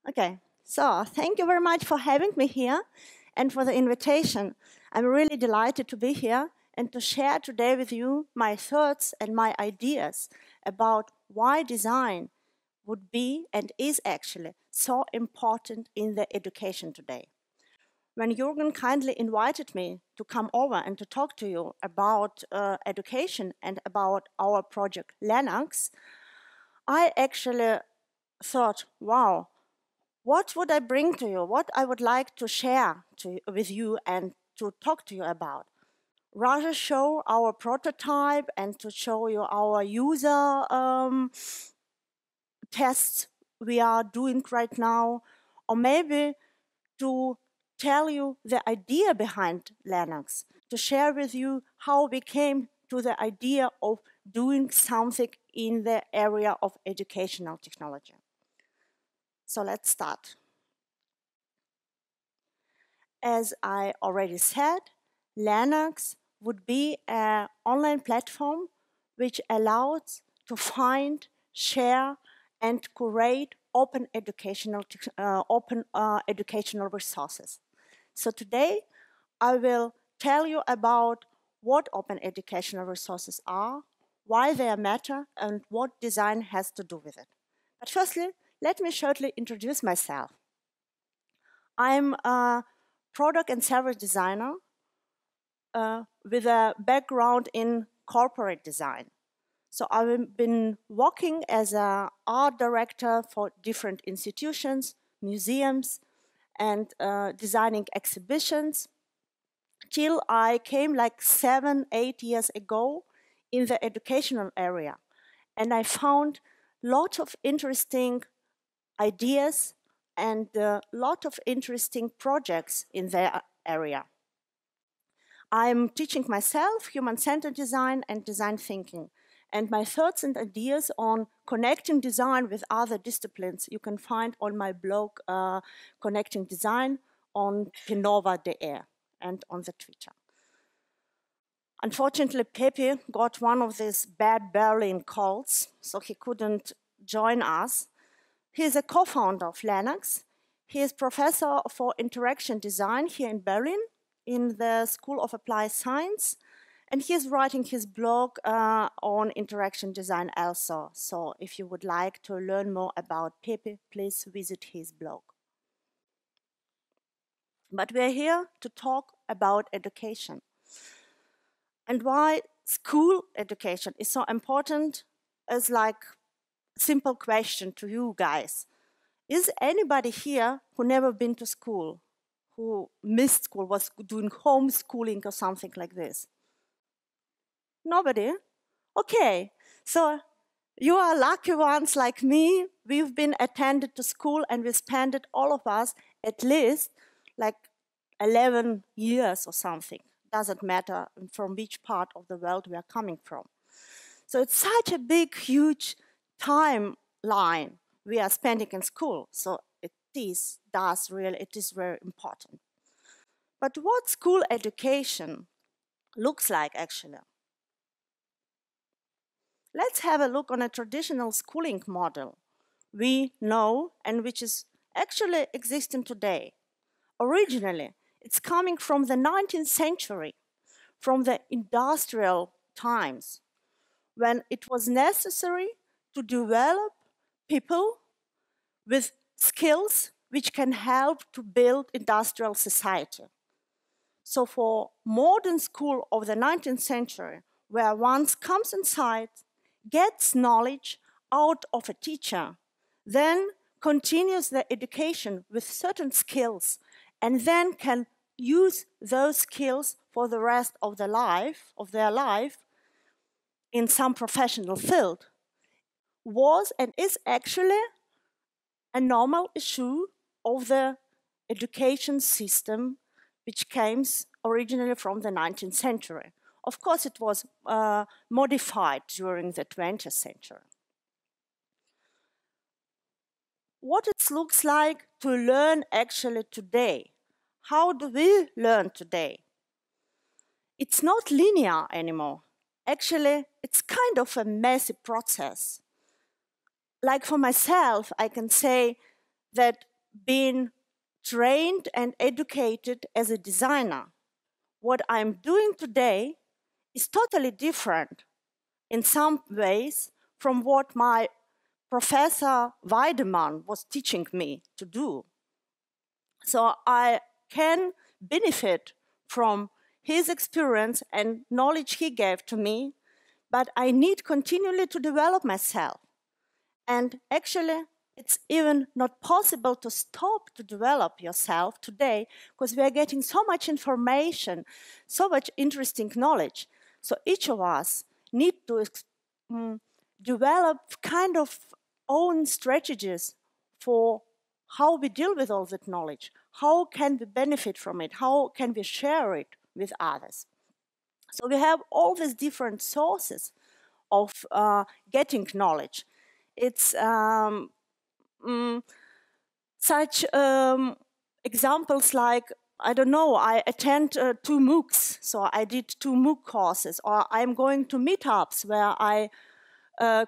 Okay, so thank you very much for having me here and for the invitation. I'm really delighted to be here and to share today with you my thoughts and my ideas about why design would be and is actually so important in the education today. When Jürgen kindly invited me to come over and to talk to you about education and about our project Lennox, I actually thought, wow, what would I bring to you? What I would like to share with you and to talk to you about? Rather show our prototype and to show you our user tests we are doing right now, or maybe to tell you the idea behind Linux, to share with you how we came to the idea of doing something in the area of educational technology. So let's start. As I already said, Linux would be an online platform which allows to find, share, and curate open educational resources. So today, I will tell you about what open educational resources are, why they matter, and what design has to do with it. But firstly, let me shortly introduce myself. I'm a product and service designer with a background in corporate design. So I've been working as an art director for different institutions, museums, and designing exhibitions till I came like 7, 8 years ago in the educational area. And I found lots of interesting ideas and a lot of interesting projects in their area. I'm teaching myself human-centered design and design thinking. And my thoughts and ideas on connecting design with other disciplines you can find on my blog, Connecting Design, on Penova.de and on the Twitter. Unfortunately, Pepe got one of these bad Berlin colds, so he couldn't join us. He is a co-founder of Linux. He is professor for interaction design here in Berlin in the School of Applied Science. And he is writing his blog on interaction design also. So if you would like to learn more about Pepe, please visit his blog. But we're here to talk about education. And why school education is so important is like a simple question to you guys. Is anybody here who never been to school, who missed school, was doing homeschooling or something like this? Nobody? Okay, so you are lucky ones like me. We've been attended to school and we spent it, all of us, at least like 11 years or something. Doesn't matter from which part of the world we are coming from. So it's such a big, huge timeline we are spending in school. So it is very important. But what school education looks like actually? Let's have a look on a traditional schooling model we know and which is actually existing today. Originally, it's coming from the 19th century, from the industrial times, when it was necessary to develop people with skills which can help to build industrial society. So for modern school of the 19th century, where one comes inside, gets knowledge out of a teacher, then continues the education with certain skills, and then can use those skills for the rest of their life in some professional field, was and is actually a normal issue of the education system, which came originally from the 19th century. Of course, it was modified during the 20th century. What it looks like to learn actually today. How do we learn today? It's not linear anymore. Actually, it's kind of a messy process. Like for myself, I can say that being trained and educated as a designer, what I'm doing today is totally different in some ways from what my Professor Weidemann was teaching me to do. So I can benefit from his experience and knowledge he gave to me, but I need continually to develop myself. And actually, it's even not possible to stop to develop yourself today because we are getting so much information, so much interesting knowledge. So each of us need to develop kind of own strategies for how we deal with all that knowledge. How can we benefit from it? How can we share it with others? So we have all these different sources of getting knowledge. It's such examples like, I don't know, I attend 2 MOOCs, so I did 2 MOOC courses, or I'm going to meetups where I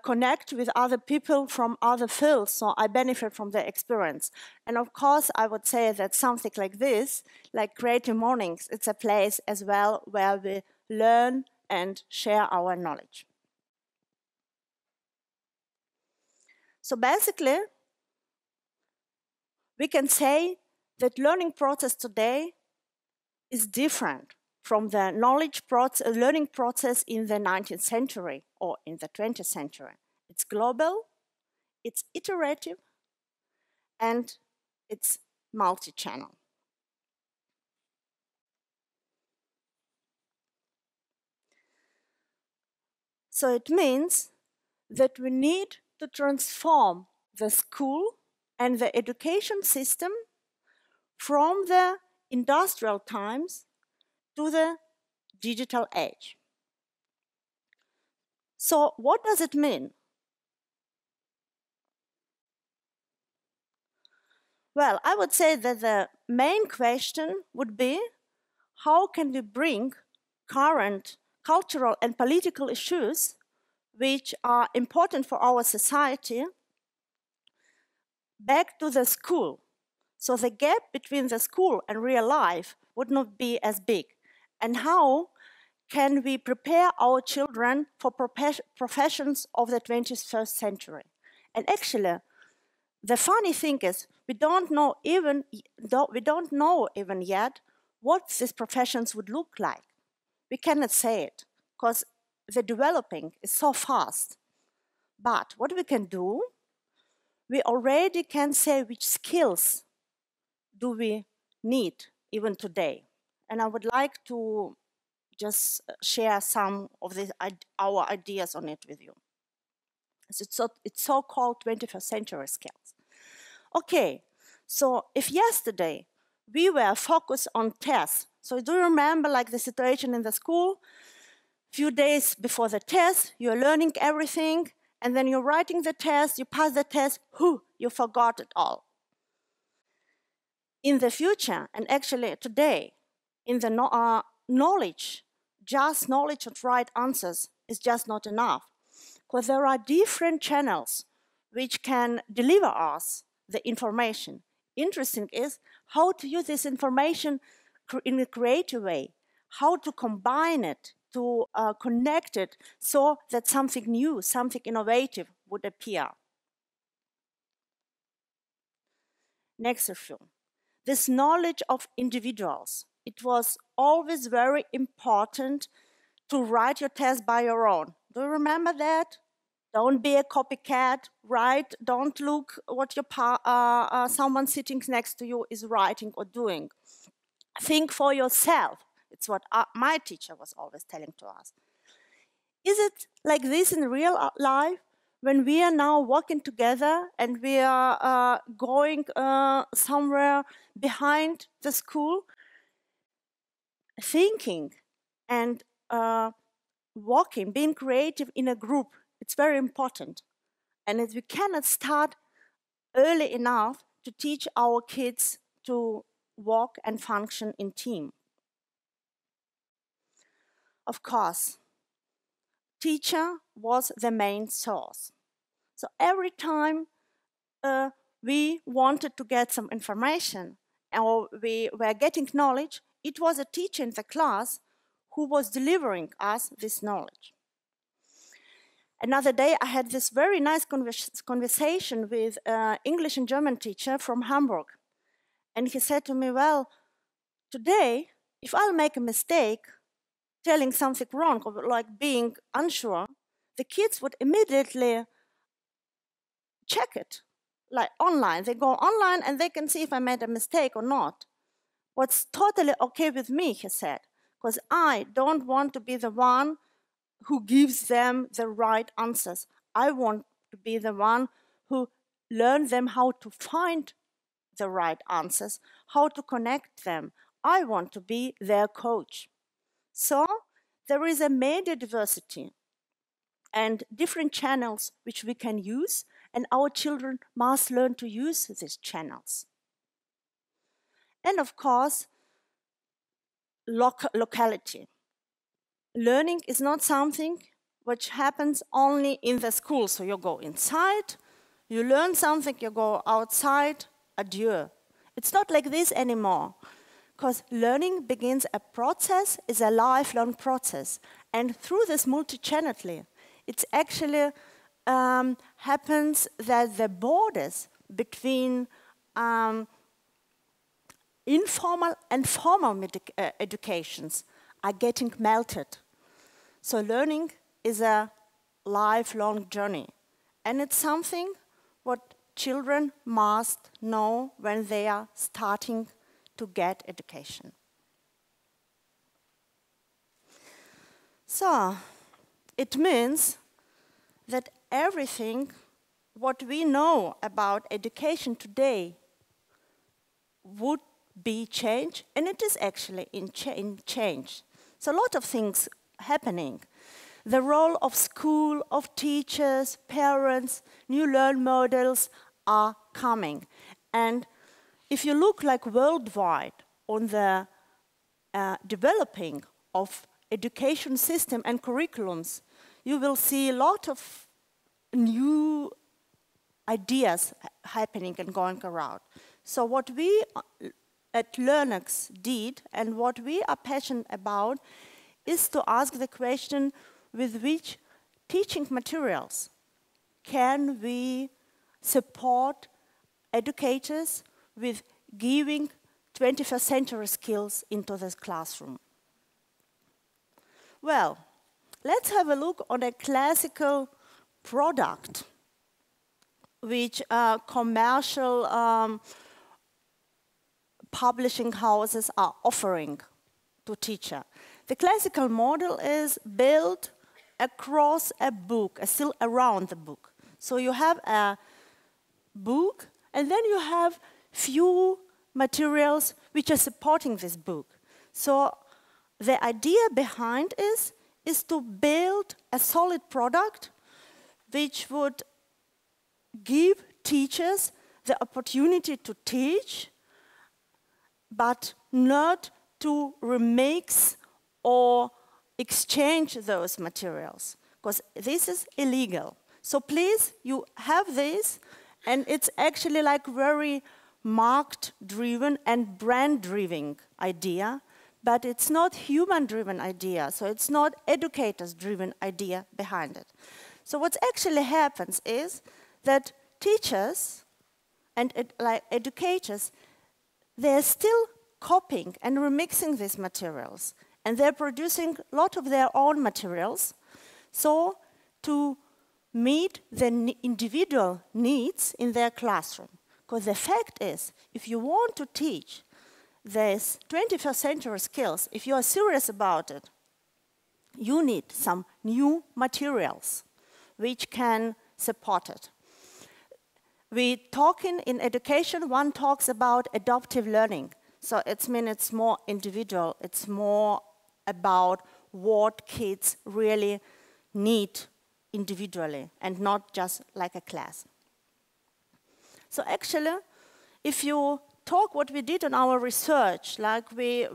connect with other people from other fields, so I benefit from their experience. And of course, I would say that something like this, like CreativeMornings, it's a place as well where we learn and share our knowledge. So basically, we can say that learning process today is different from the learning process in the 19th century or in the 20th century. It's global, it's iterative, and it's multi-channel. So it means that we need to transform the school and the education system from the industrial times to the digital age. So what does it mean? Well, I would say that the main question would be, how can we bring current cultural and political issues which are important for our society back to the school? So the gap between the school and real life would not be as big. And how can we prepare our children for professions of the 21st century? And actually, the funny thing is, we don't know even yet what these professions would look like. We cannot say it because the developing is so fast. But what we can do, we already can say which skills do we need even today. And I would like to just share some of our ideas on it with you. It's so-called 21st century skills. Okay, so if yesterday we were focused on tests, so do you remember like the situation in the school? Few days before the test, you're learning everything, and then you're writing the test, you pass the test, you forgot it all. In the future, and actually today, in the knowledge, just knowledge of right answers is just not enough, because there are different channels which can deliver us the information. Interesting is how to use this information in a creative way, how to combine it, to connect it so that something new, something innovative would appear. Next issue, this knowledge of individuals. It was always very important to write your test by your own. Do you remember that? Don't be a copycat, write, don't look what someone sitting next to you is writing or doing. Think for yourself. It's what my teacher was always telling to us. Is it like this in real life? when we are now walking together and we are going somewhere behind the school, thinking and walking, being creative in a group, it's very important. And we cannot start early enough to teach our kids to walk and function in team. Of course, teacher was the main source. So every time we wanted to get some information or we were getting knowledge, it was a teacher in the class who was delivering us this knowledge. Another day, I had this very nice conversation with an English and German teacher from Hamburg. And he said to me, well, today, if I'll make a mistake, telling something wrong, or like being unsure, the kids would immediately check it, like online. They go online and they can see if I made a mistake or not. What's totally okay with me, he said, because I don't want to be the one who gives them the right answers. I want to be the one who learns them how to find the right answers, how to connect them. I want to be their coach. So there is a media diversity and different channels which we can use, and our children must learn to use these channels. And of course, locality. Learning is not something which happens only in the school. So you go inside, you learn something, you go outside, adieu. It's not like this anymore, because learning begins a process, is a lifelong process. And through this multi-channelly, it's actually happens that the borders between informal and formal educations are getting melted. So learning is a lifelong journey. And it's something what children must know when they are starting to get education. So it means that everything what we know about education today would be changed, and it is actually in change. So a lot of things happening. The role of school, of teachers, parents, new learn models are coming. And if you look like worldwide on the developing of education system and curriculums, you will see a lot of new ideas happening and going around. So what we at Learnex did and what we are passionate about is to ask the question, with which teaching materials can we support educators with giving 21st century skills into this classroom? Well, let's have a look on a classical product which commercial publishing houses are offering to teacher. The classical model is built across a book, still around the book. So you have a book, and then you have few materials which are supporting this book. So the idea behind is to build a solid product which would give teachers the opportunity to teach, but not to remix or exchange those materials, because this is illegal. So please, you have this, and it's actually like very market-driven and brand-driven idea, but it's not human-driven idea, so it's not educators-driven idea behind it. So what actually happens is that teachers and educators, they're still copying and remixing these materials, and they're producing a lot of their own materials, so to meet the individual needs in their classroom. Because the fact is, if you want to teach these 21st century skills, if you are serious about it, you need some new materials which can supported. We talk in education, one talks about adaptive learning. So it's more individual, it's more about what kids really need individually and not just like a class. So actually, if you talk what we did in our research, like we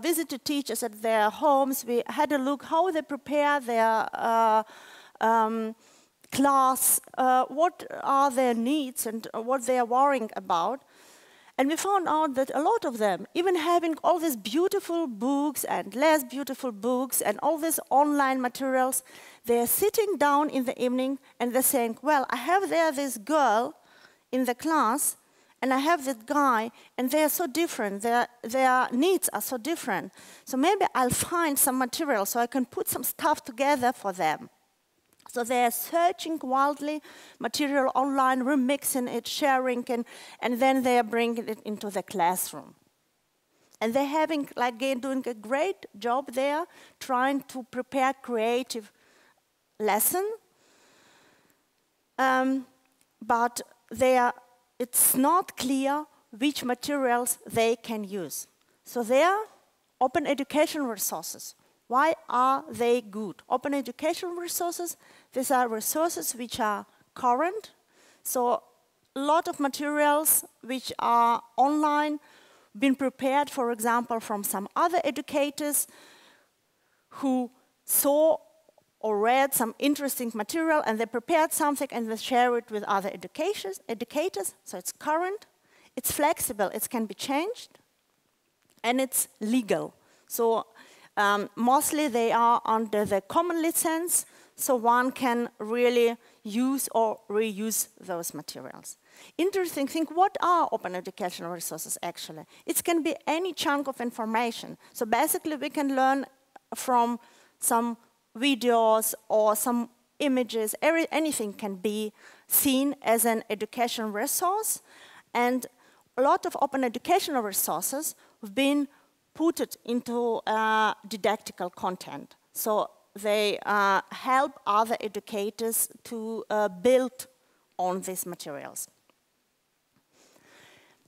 visited teachers at their homes, we had a look how they prepare their class, what are their needs and what they are worrying about. And we found out that a lot of them, even having all these beautiful books and less beautiful books and all these online materials, they're sitting down in the evening and they're saying, well, I have there this girl in the class and I have this guy and they are so different, their needs are so different. So maybe I'll find some material so I can put some stuff together for them. So they're searching wildly material online, remixing it, sharing, and then they are bringing it into the classroom. And they're having, like, doing a great job there, trying to prepare creative lesson. But it's not clear which materials they can use. So they are open education resources. Why are they good? Open education resources, these are resources which are current. So a lot of materials which are online, been prepared, for example, from some other educators who saw or read some interesting material and they prepared something and they share it with other educators. So it's current, it's flexible, it can be changed, and it's legal. So mostly they are under the common license, so one can really use or reuse those materials. Interesting thing, what are open educational resources actually? It can be any chunk of information. So basically we can learn from some videos or some images, anything can be seen as an education resource, and a lot of open educational resources have been put it into didactical content. So they help other educators to build on these materials.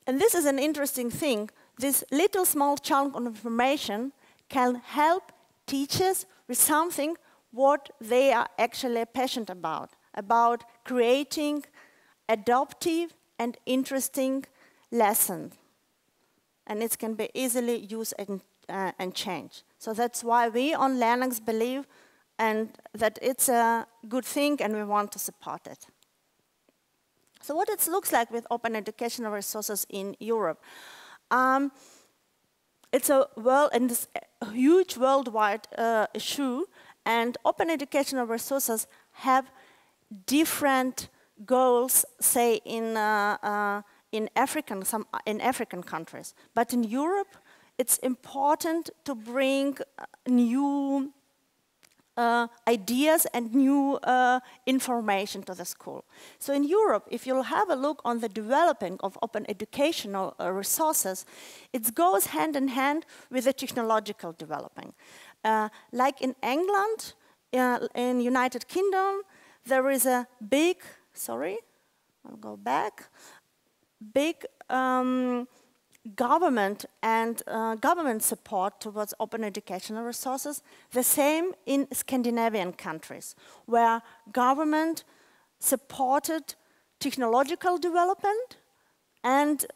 And this is an interesting thing. This little small chunk of information can help teachers with something what they are actually passionate about creating adaptive and interesting lessons. And it can be easily used and changed. So that's why we on Learnings believe and that it's a good thing and we want to support it. So what it looks like with open educational resources in Europe. It's a huge worldwide issue, and open educational resources have different goals, say in African countries. But in Europe, it's important to bring new ideas and new information to the school. So in Europe, if you'll have a look on the developing of open educational resources, it goes hand in hand with the technological developing. Like in England, in United Kingdom, there is a big, big government and government support towards open educational resources. The same in Scandinavian countries, where government supported technological development, and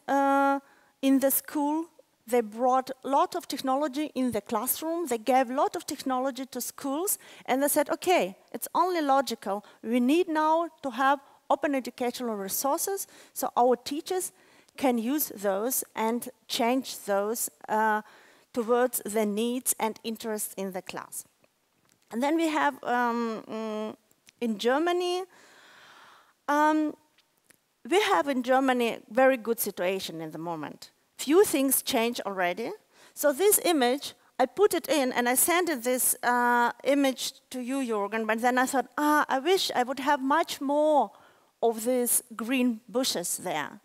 in the school they brought a lot of technology in the classroom. They gave a lot of technology to schools, and they said, okay, it's only logical. We need now to have open educational resources so our teachers can use those and change those towards the needs and interests in the class. And then we have in Germany, we have in Germany very good situation in the moment. Few things change already. So this image, I put it in and I sent this image to you, Jürgen, but then I thought, I wish I would have much more of these green bushes there.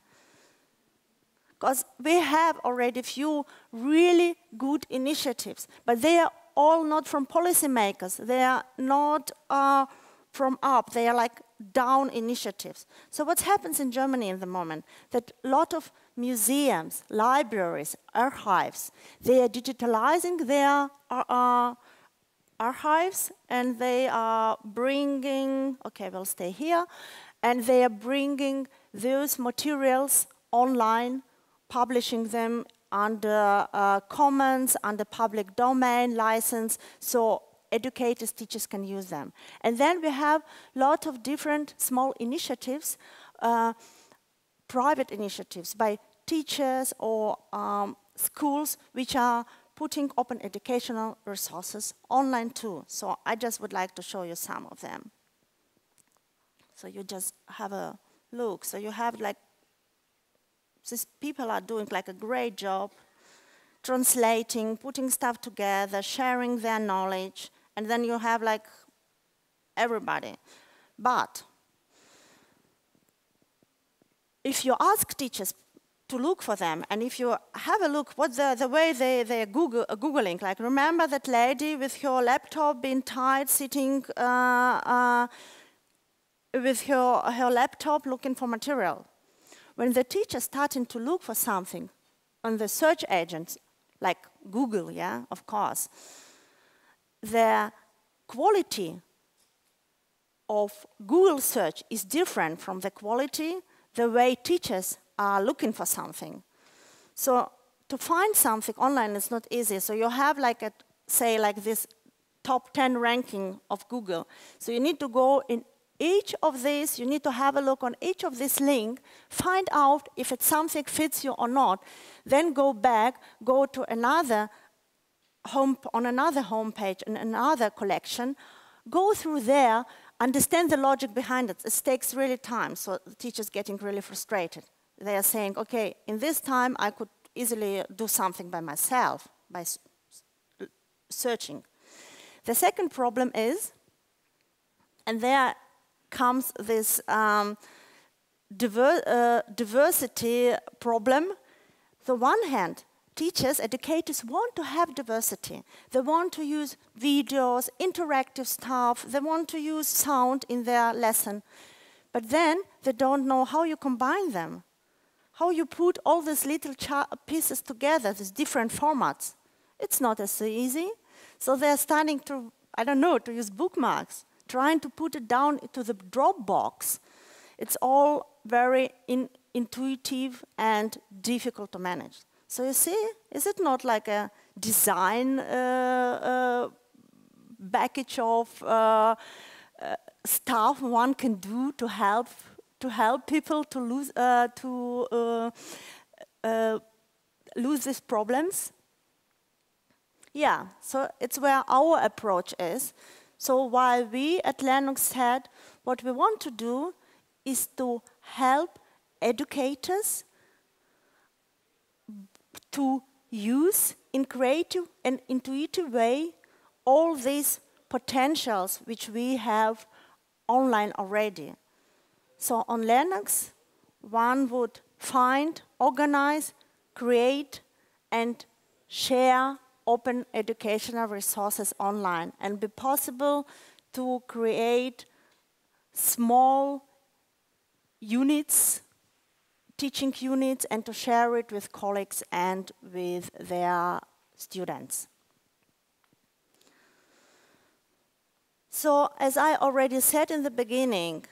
Because we have already few really good initiatives, but they are all not from policymakers. They are not from up. They are like top-down initiatives. So what happens in Germany in the moment? That a lot of museums, libraries, archives, they are digitalizing their archives, and they are bringing, okay, we'll stay here, and they are bringing those materials online, publishing them under commons, under public domain license, so educators, teachers can use them. And then we have a lot of different small initiatives, private initiatives by teachers or schools which are putting open educational resources online too. So I just would like to show you some of them. So you just have a look. So you have like, these people are doing like a great job translating, putting stuff together, sharing their knowledge, and then you have like everybody. But if you ask teachers to look for them, and if you have a look what the way they're Googling, like remember that lady with her laptop being tied, sitting with her laptop looking for material. When the teacher starting to look for something on the search agents, like Google, yeah, of course, the quality of Google search is different from the quality the way teachers are looking for something. So to find something online is not easy. So you have like a, say like this top 10 ranking of Google. So you need to go in each of these, you need to have a look on each of this link, find out if it's something fits you or not, then go back, go to another on another homepage in another collection, go through there, understand the logic behind it. It takes really time, so the teacher's getting really frustrated. They are saying, okay, in this time I could easily do something by myself, by searching. The second problem is, and there comes this diversity problem. The one hand, teachers, educators want to have diversity. They want to use videos, interactive stuff, they want to use sound in their lesson. But then they don't know how you combine them, how you put all these little pieces together, these different formats. It's not as easy. So they're starting to, I don't know, to use bookmarks, trying to put it down into the Dropbox. It's all very intuitive and difficult to manage. So you see, is it not like a design package of stuff one can do to help people to lose these problems? Yeah, so it's where our approach is. So while we at Linux said what we want to do is to help educators to use in creative and intuitive way all these potentials which we have online already. So on Linux, one would find, organize, create, and share open educational resources online, and be possible to create small units, teaching units, and to share it with colleagues and with their students. So as I already said in the beginning,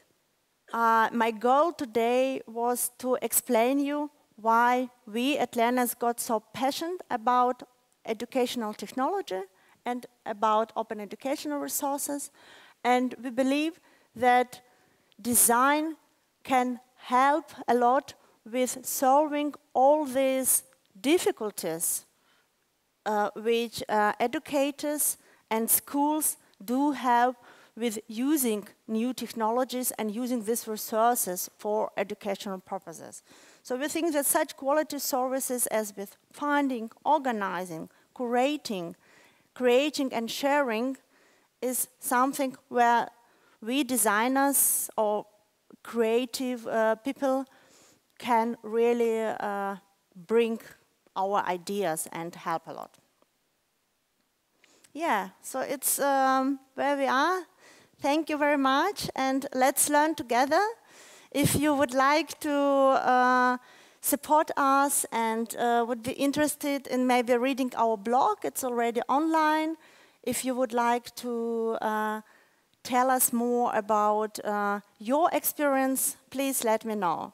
my goal today was to explain you why we at Linux got so passionate about educational technology and about open educational resources. And we believe that design can help a lot with solving all these difficulties which educators and schools do have with using new technologies and using these resources for educational purposes. So we think that such quality services as with finding, organizing, curating, creating and sharing is something where we designers or creative people can really bring our ideas and help a lot. Yeah, so it's where we are. Thank you very much, and let's learn together. If you would like to support us and would be interested in maybe reading our blog, it's already online. If you would like to tell us more about your experience, please let me know.